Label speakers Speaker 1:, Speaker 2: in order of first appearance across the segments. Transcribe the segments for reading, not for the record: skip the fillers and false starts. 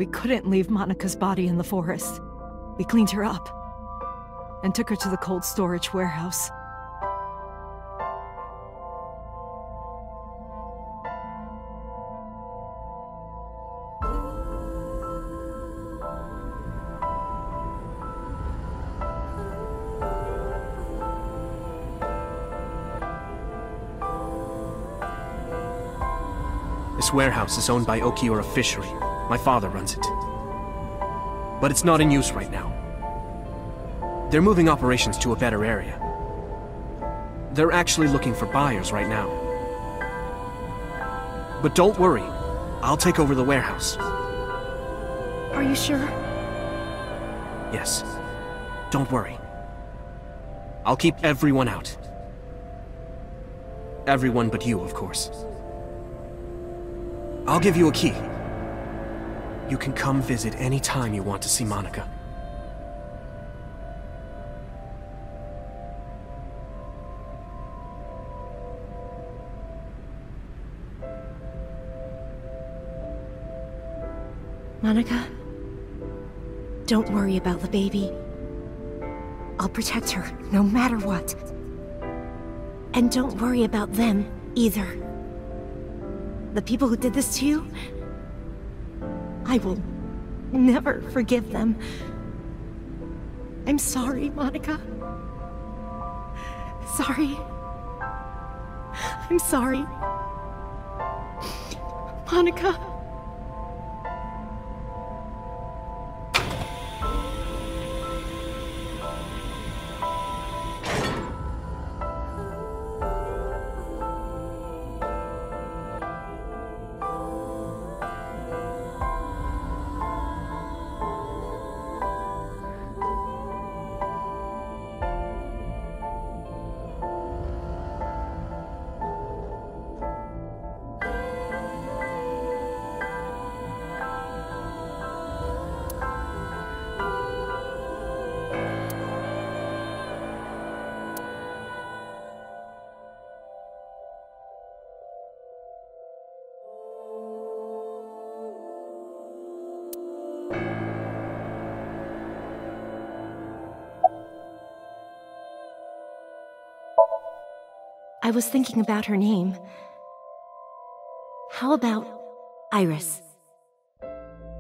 Speaker 1: We couldn't leave Monica's body in the forest. We cleaned her up and took her to the cold storage warehouse.
Speaker 2: This warehouse is owned by Okiura Fishery. My father runs it. But it's not in use right now. They're moving operations to a better area. They're actually looking for buyers right now. But don't worry, I'll take over the warehouse.
Speaker 1: Are you sure?
Speaker 2: Yes. Don't worry. I'll keep everyone out. Everyone but you, of course. I'll give you a key. You can come visit any time you want to see Monica.
Speaker 1: Monica, don't worry about the baby. I'll protect her, no matter what. And don't worry about them, either. The people who did this to you, I will never forgive them. I'm sorry, Monica. Sorry. I'm sorry. Monica. I was thinking about her name. How about Iris?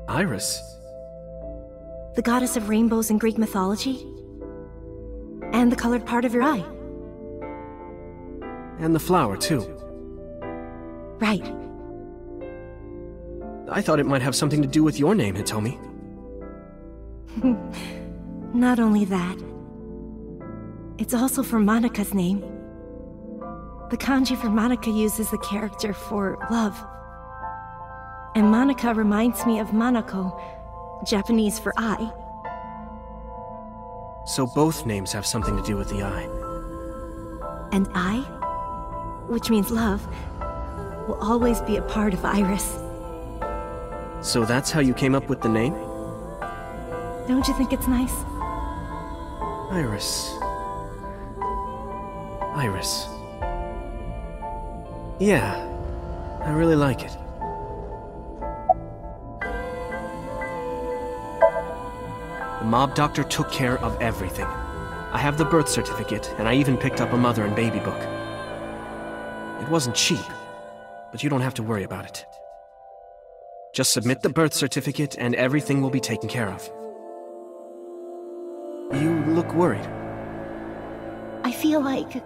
Speaker 2: Iris?
Speaker 1: The goddess of rainbows in Greek mythology? And the colored part of your eye.
Speaker 2: And the flower, too.
Speaker 1: Right.
Speaker 2: I thought it might have something to do with your name, Hitomi.
Speaker 1: Not only that. It's also for Monica's name. The kanji for Monica uses the character for love. And Monica reminds me of Manako, Japanese for eye.
Speaker 2: So both names have something to do with the eye.
Speaker 1: And I, which means love, will always be a part of Iris.
Speaker 2: So that's how you came up with the name?
Speaker 1: Don't you think it's nice?
Speaker 2: Iris. Iris. Yeah, I really like it. The mob doctor took care of everything. I have the birth certificate, and I even picked up a mother and baby book. It wasn't cheap, but you don't have to worry about it. Just submit the birth certificate, and everything will be taken care of. You look worried.
Speaker 1: I feel like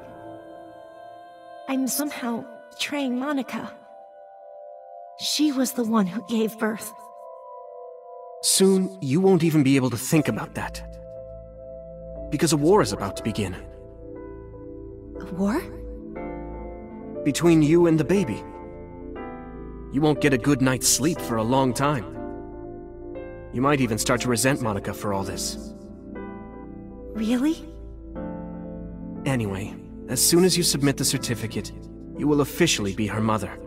Speaker 1: I'm somehow betraying Monica. She was the one who gave birth.
Speaker 2: Soon, you won't even be able to think about that. Because a war is about to begin.
Speaker 1: A war?
Speaker 2: Between you and the baby. You won't get a good night's sleep for a long time. You might even start to resent Monica for all this.
Speaker 1: Really?
Speaker 2: Anyway, as soon as you submit the certificate, you will officially be her mother.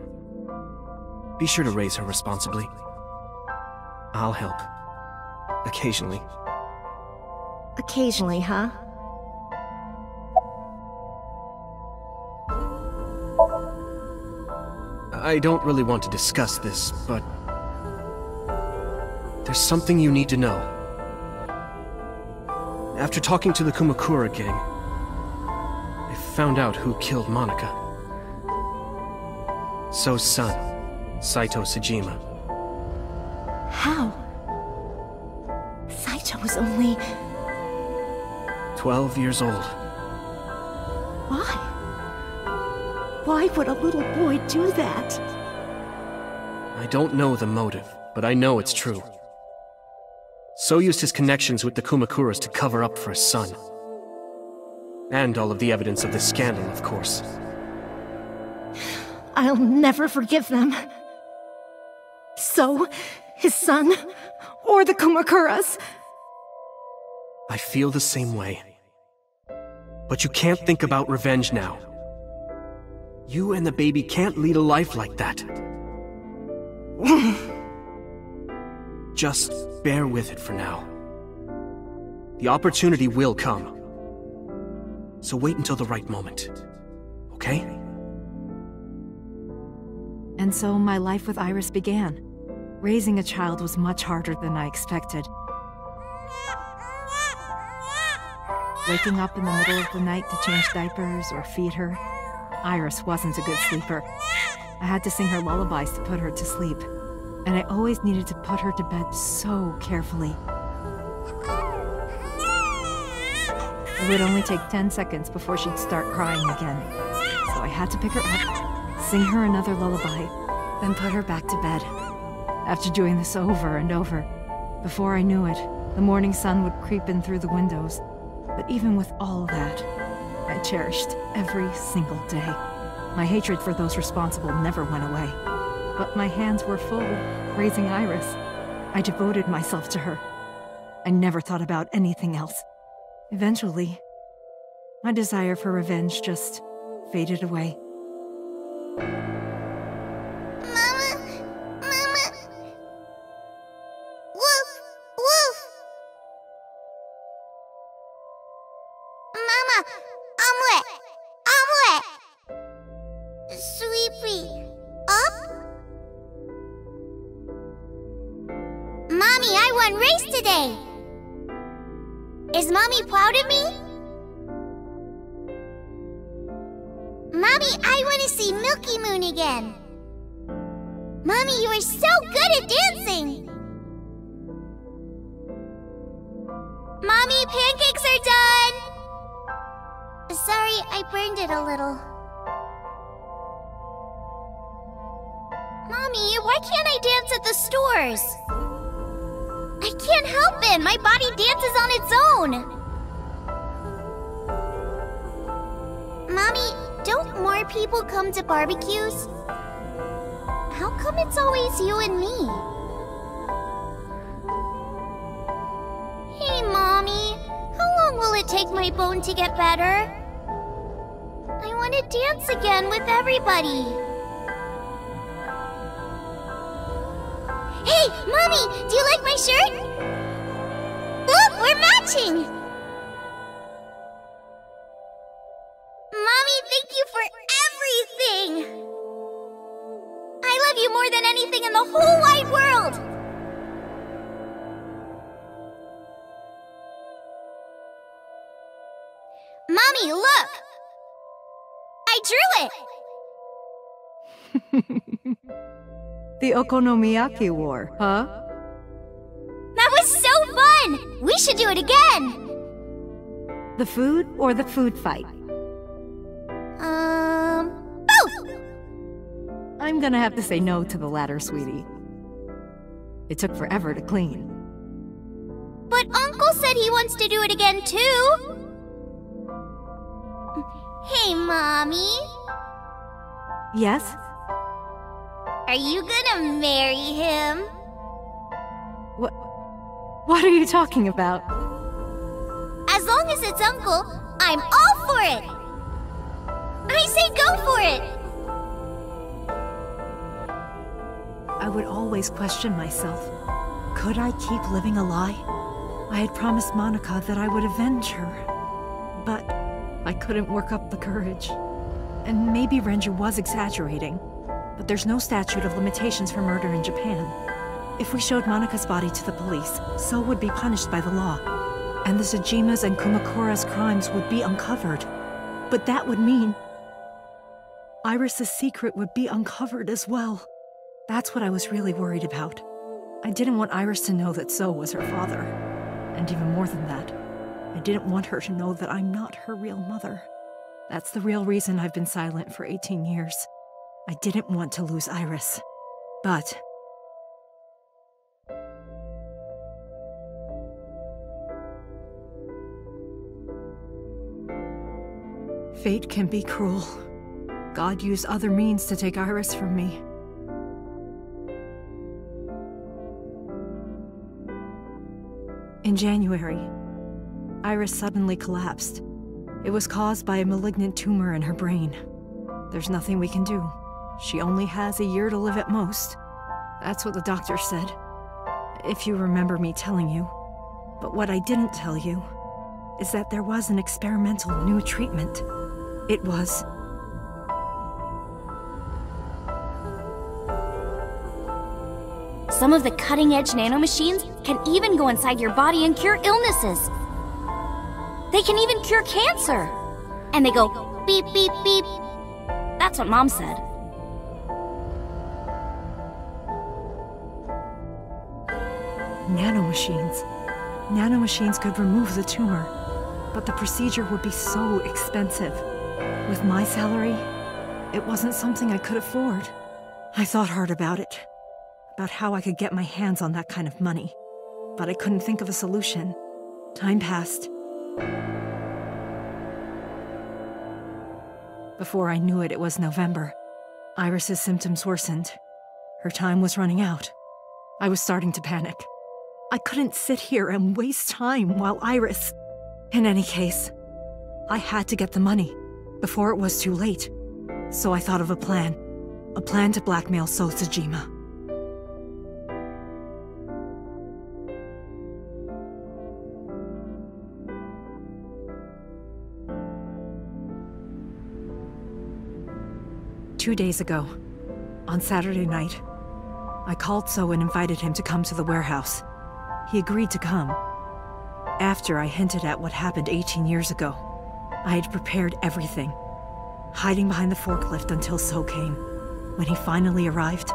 Speaker 2: Be sure to raise her responsibly. I'll help. Occasionally.
Speaker 1: Occasionally, huh?
Speaker 2: I don't really want to discuss this, but There's something you need to know. After talking to the Kumakura gang, I found out who killed Monica. So's son, Saito Sejima.
Speaker 1: How? Saito was only...
Speaker 2: 12 years old.
Speaker 1: Why? Why would a little boy do that?
Speaker 2: I don't know the motive, but I know it's true. So used his connections with the Kumakuras to cover up for his son. And all of the evidence of the scandal, of course.
Speaker 1: I'll never forgive them. So, his son, or the Kumakuras.
Speaker 2: I feel the same way. But you can't think about revenge now. You and the baby can't lead a life like that. Just bear with it for now. The opportunity will come. So wait until the right moment. Okay?
Speaker 3: And so my life with Iris began. Raising a child was much harder than I expected. Waking up in the middle of the night to change diapers or feed her. Iris wasn't a good sleeper. I had to sing her lullabies to put her to sleep. And I always needed to put her to bed so carefully. It would only take 10 seconds before she'd start crying again. So I had to pick her up, sing her another lullaby, then put her back to bed. After doing this over and over, before I knew it, the morning sun would creep in through the windows. But even with all that, I cherished every single day. My hatred for those responsible never went away. But my hands were full, raising Iris. I devoted myself to her. I never thought about anything else. Eventually, my desire for revenge just faded away.
Speaker 4: Mama! Mama! Woof! Woof! Mama! Omelette! Omelette! Sweepy! Up? Mommy, I won race today! Is Mommy proud of me? Mommy, I want to see Milky Moon again! Mommy, you are so good at dancing! Mommy, pancakes are done! Sorry, I burned it a little. Mommy, why can't I dance at the stores? I can't help it! My body dances on its own! Mommy, don't more people come to barbecues? How come it's always you and me? Hey, Mommy. How long will it take my bone to get better? I want to dance again with everybody. Hey, Mommy! Do you like my shirt? Look, we're matching! Mommy, thank you for everything! I love you more than anything in the whole wide world! Mommy, look! I drew it!
Speaker 3: The Okonomiyaki War, huh?
Speaker 4: That was so fun! We should do it again!
Speaker 3: The food or the food fight?
Speaker 4: Both!
Speaker 3: I'm gonna have to say no to the latter, sweetie. It took forever to clean.
Speaker 4: But Uncle said he wants to do it again, too! Hey, Mommy.
Speaker 3: Yes?
Speaker 4: Are you gonna marry him?
Speaker 3: What are you talking about?
Speaker 4: As long as it's Uncle, I'm all for it! I say go for it!
Speaker 3: I would always question myself. Could I keep living a lie? I had promised Monica that I would avenge her. But I couldn't work up the courage. And maybe Renju was exaggerating. But there's no statute of limitations for murder in Japan. If we showed Monika's body to the police, So would be punished by the law. And the Tsujima's and Kumakura's crimes would be uncovered. But that would mean Iris's secret would be uncovered as well. That's what I was really worried about. I didn't want Iris to know that So was her father. And even more than that, I didn't want her to know that I'm not her real mother. That's the real reason I've been silent for 18 years. I didn't want to lose Iris. But fate can be cruel. God used other means to take Iris from me. In January, Iris suddenly collapsed. It was caused by a malignant tumor in her brain. There's nothing we can do. She only has a year to live at most. That's what the doctor said. If you remember me telling you. But what I didn't tell you is that there was an experimental new treatment. It was...
Speaker 4: Some of the cutting-edge nanomachines can even go inside your body and cure illnesses. They can even cure cancer. And they go beep, beep, beep. That's what Mom said.
Speaker 3: Nanomachines. Nanomachines could remove the tumor, but the procedure would be so expensive. With my salary, it wasn't something I could afford. I thought hard about it, about how I could get my hands on that kind of money, but I couldn't think of a solution. Time passed. Before I knew it, it was November. Iris's symptoms worsened. Her time was running out. I was starting to panic. I couldn't sit here and waste time while Iris... In any case, I had to get the money before it was too late. So I thought of a plan to blackmail So Tsujima. Two days ago, on Saturday night, I called So and invited him to come to the warehouse. He agreed to come. After I hinted at what happened 18 years ago, I had prepared everything, hiding behind the forklift until So came. When he finally arrived,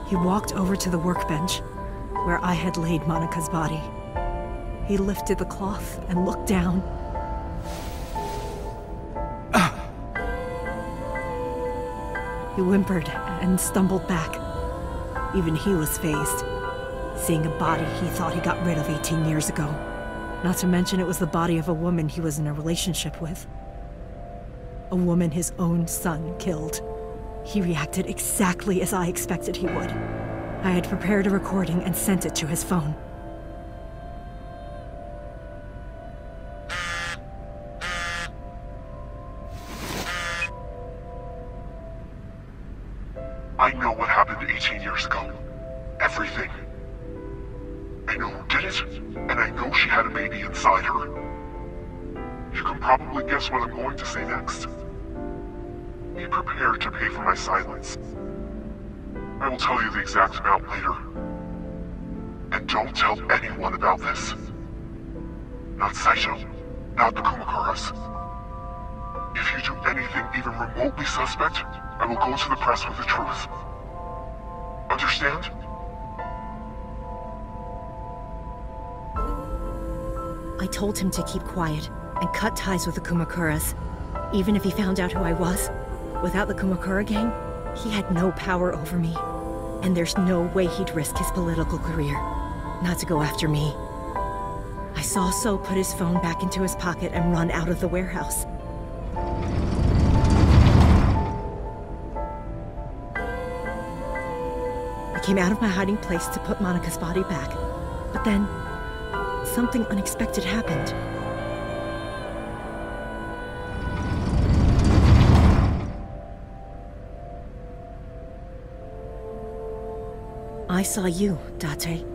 Speaker 3: he walked over to the workbench where I had laid Monika's body. He lifted the cloth and looked down. He whimpered and stumbled back. Even he was fazed, seeing a body he thought he got rid of 18 years ago. Not to mention it was the body of a woman he was in a relationship with. A woman his own son killed. He reacted exactly as I expected he would. I had prepared a recording and sent it to his phone.
Speaker 5: I know what happened 18 years ago. Everything. I know who did it, and I know she had a baby inside her. You can probably guess what I'm going to say next. Be prepared to pay for my silence. I will tell you the exact amount later. And don't tell anyone about this. Not Saito, not the Kumakuras. If you do anything even remotely suspect, I will go to the press with the truth. Understand?
Speaker 1: I told him to keep quiet and cut ties with the Kumakuras. Even if he found out who I was, without the Kumakura gang, he had no power over me. And there's no way he'd risk his political career, not to go after me. I saw So put his phone back into his pocket and run out of the warehouse. I came out of my hiding place to put Monika's body back, but then something unexpected happened. I saw you, Date.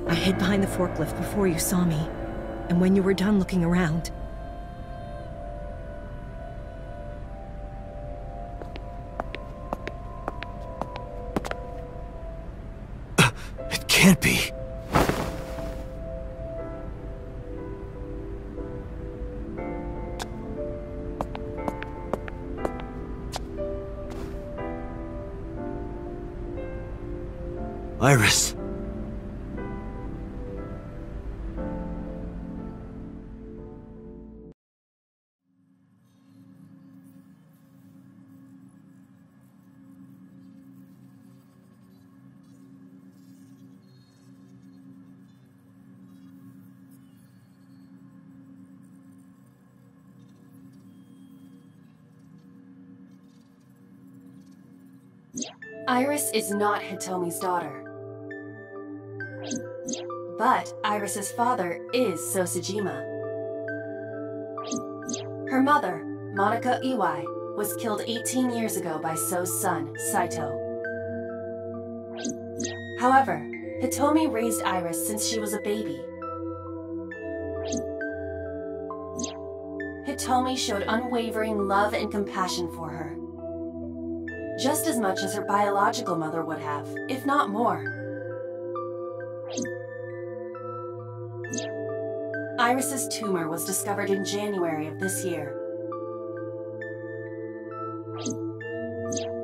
Speaker 1: I hid behind the forklift before you saw me. And when you were done looking around...
Speaker 6: It can't be. Iris.
Speaker 7: Iris is not Hitomi's daughter. But Iris's father is Sosajima. Her mother, Monica Iwai, was killed 18 years ago by So's son, Saito. However, Hitomi raised Iris since she was a baby. Hitomi showed unwavering love and compassion for her, just as much as her biological mother would have, if not more. Iris's tumor was discovered in January of this year.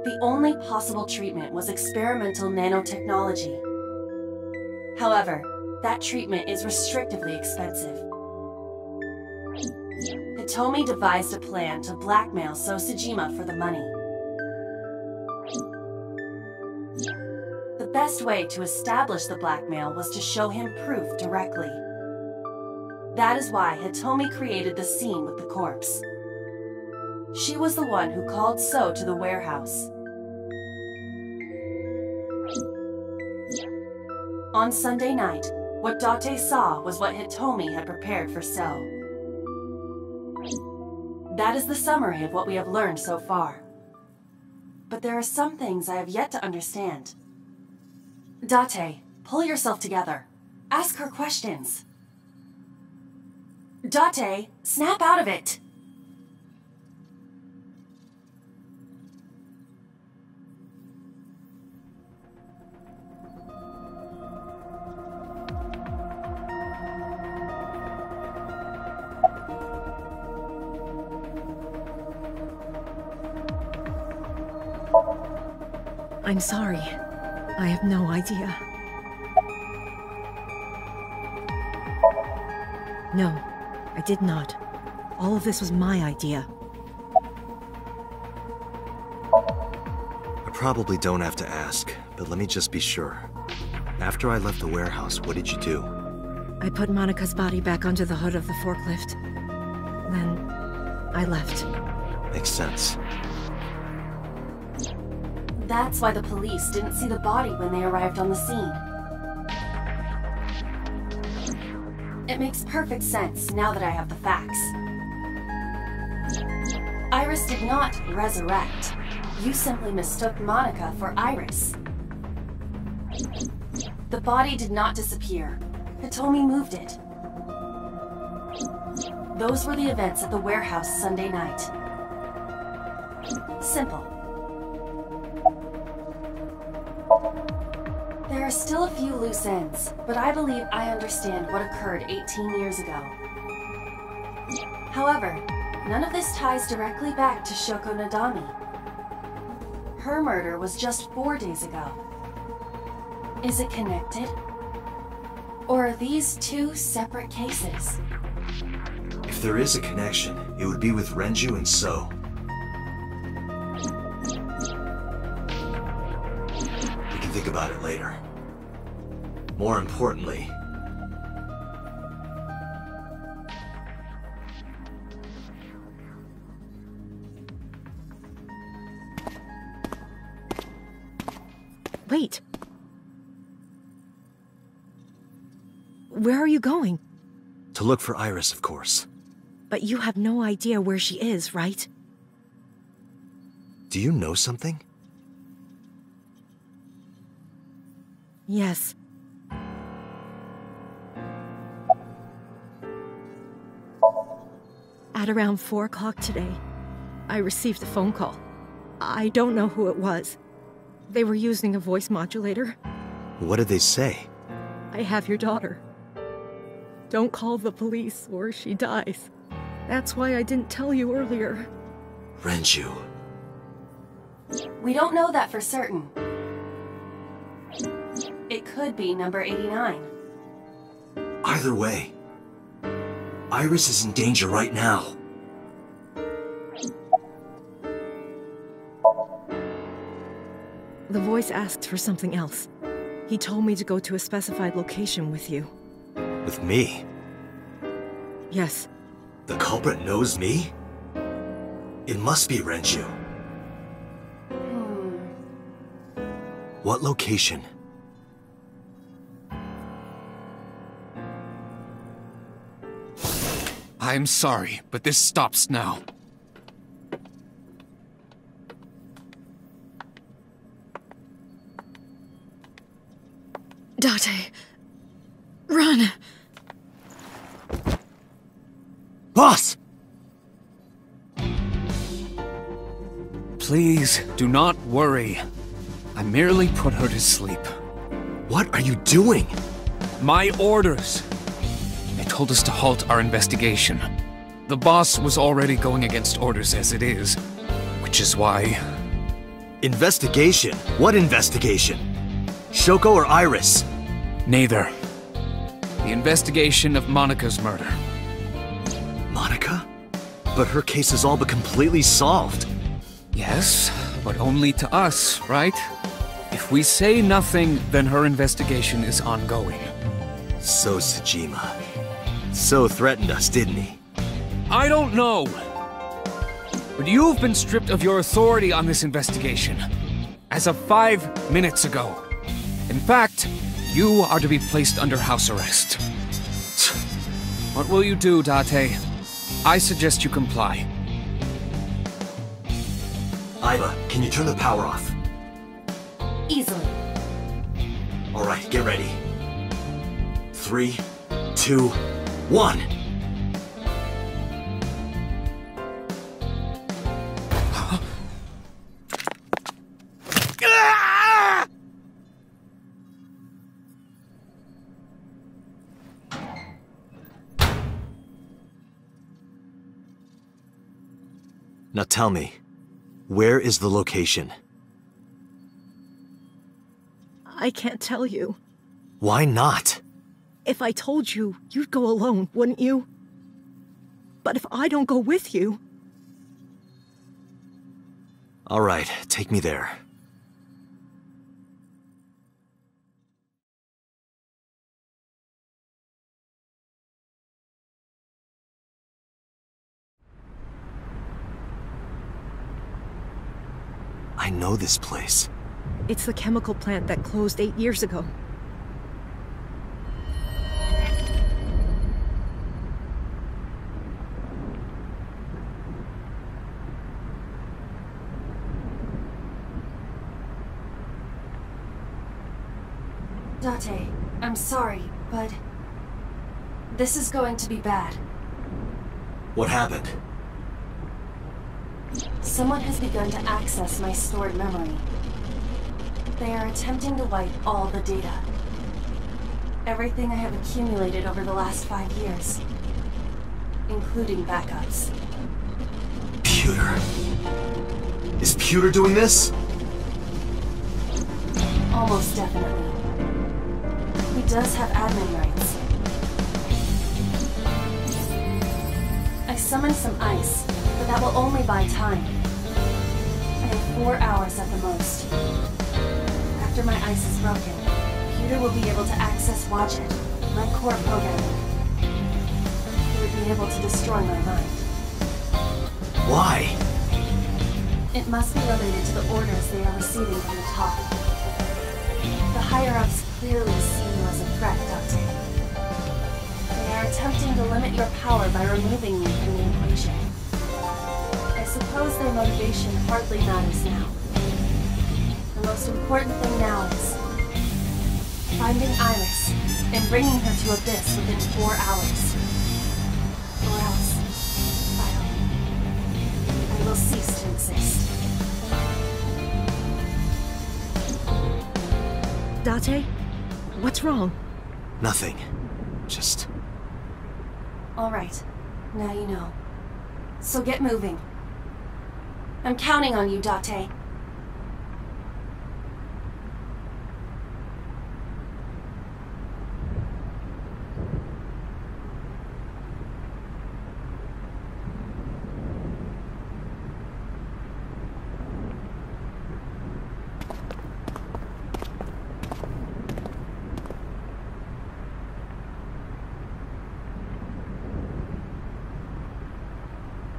Speaker 7: The only possible treatment was experimental nanotechnology. However, that treatment is restrictively expensive. Hitomi devised a plan to blackmail Sosajima for the money. The best way to establish the blackmail was to show him proof directly. That is why Hitomi created the scene with the corpse. She was the one who called So to the warehouse. On Sunday night, what Date saw was what Hitomi had prepared for So. That is the summary of what we have learned so far. But there are some things I have yet to understand. Date, pull yourself together. Ask her questions. Date, snap out of it!
Speaker 1: I'm sorry. I have no idea. No, I did not. All of this was my idea.
Speaker 6: I probably don't have to ask, but let me just be sure. After I left the warehouse, what did you do?
Speaker 1: I put Monica's body back onto the hood of the forklift. Then, I left.
Speaker 6: Makes sense.
Speaker 7: That's why the police didn't see the body when they arrived on the scene. It makes perfect sense now that I have the facts. Iris did not resurrect. You simply mistook Monica for Iris. The body did not disappear. Hitomi moved it. Those were the events at the warehouse Sunday night. Simple. There are still a few loose ends, but I believe I understand what occurred 18 years ago. However, none of this ties directly back to Shoko Nadami. Her murder was just 4 days ago. Is it connected? Or are these two separate cases?
Speaker 6: If there is a connection, it would be with Renju and So. We can think about it later. More importantly,
Speaker 1: Wait. Where are you going?
Speaker 6: to look for Iris, of course.
Speaker 1: But you have no idea where she is, right?
Speaker 6: Do you know something?
Speaker 1: Yes. At around 4 o'clock today, I received a phone call. I don't know who it was. They were using a voice modulator.
Speaker 6: What did they say?
Speaker 1: I have your daughter. Don't call the police or she dies. That's why I didn't tell you earlier.
Speaker 6: Renju.
Speaker 7: We don't know that for certain. It could be number 89.
Speaker 8: Either way, Iris is in danger right now.
Speaker 1: The voice asked for something else. He told me to go to a specified location with you.
Speaker 6: With me?
Speaker 1: Yes.
Speaker 8: The culprit knows me? It must be Renju.
Speaker 6: What location?
Speaker 9: I'm sorry, but this stops now.
Speaker 3: Date, run!
Speaker 8: Boss!
Speaker 9: Please, do not worry. I merely put her to sleep.
Speaker 8: What are you doing?
Speaker 9: My orders. They told us to halt our investigation. The boss was already going against orders as it is, which is why...
Speaker 8: Investigation? What investigation? Shoko or Iris?
Speaker 9: Neither. The investigation of Monika's murder.
Speaker 6: Monica? But her case is all but completely solved.
Speaker 9: Yes, but only to us, right? If we say nothing, then her investigation is ongoing.
Speaker 6: So Tsujima. So threatened us, didn't he?
Speaker 9: I don't know. But you've been stripped of your authority on this investigation. As of 5 minutes ago. In fact, you are to be placed under house arrest. What will you do, Date? I suggest you comply.
Speaker 8: Iva, can you turn the power off?
Speaker 7: Easily.
Speaker 8: Alright, get ready. 3, 2, 1!
Speaker 6: Now tell me, where is the location?
Speaker 1: I can't tell you.
Speaker 6: Why not?
Speaker 1: If I told you, you'd go alone, wouldn't you? But if I don't go with you...
Speaker 6: All right, take me there. I know this place.
Speaker 1: It's the chemical plant that closed 8 years ago.
Speaker 7: Date, I'm sorry, but... this is going to be bad.
Speaker 8: What happened?
Speaker 7: Someone has begun to access my stored memory. They are attempting to wipe all the data. Everything I have accumulated over the last 5 years. Including backups.
Speaker 8: Pewter. Is Pewter doing this?
Speaker 7: Almost definitely. He does have admin rights. I summoned some ice, but that will only buy time. I have 4 hours at the most. After my ice is broken, Pewter will be able to access Watch-It, my core programming. He would be able to destroy my mind.
Speaker 8: Why?
Speaker 7: It must be related to the orders they are receiving from the top. The higher-ups clearly see you as a threat, Date. They are attempting to limit your power by removing you from the equation. I suppose their motivation hardly matters now. The most important thing now is finding Iris and bringing her to Abyss within 4 hours. Or else, I'll... will cease to exist.
Speaker 1: Date? What's wrong?
Speaker 6: Nothing. Just...
Speaker 7: All right. Now you know. So get moving. I'm counting on you, Date.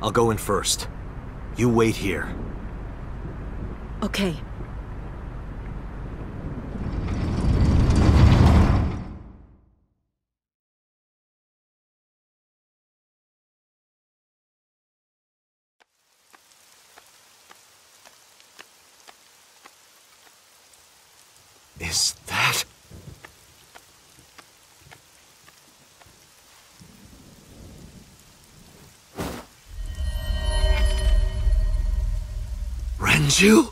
Speaker 6: I'll go in first. You wait here.
Speaker 1: Okay.
Speaker 6: Is that... Renju?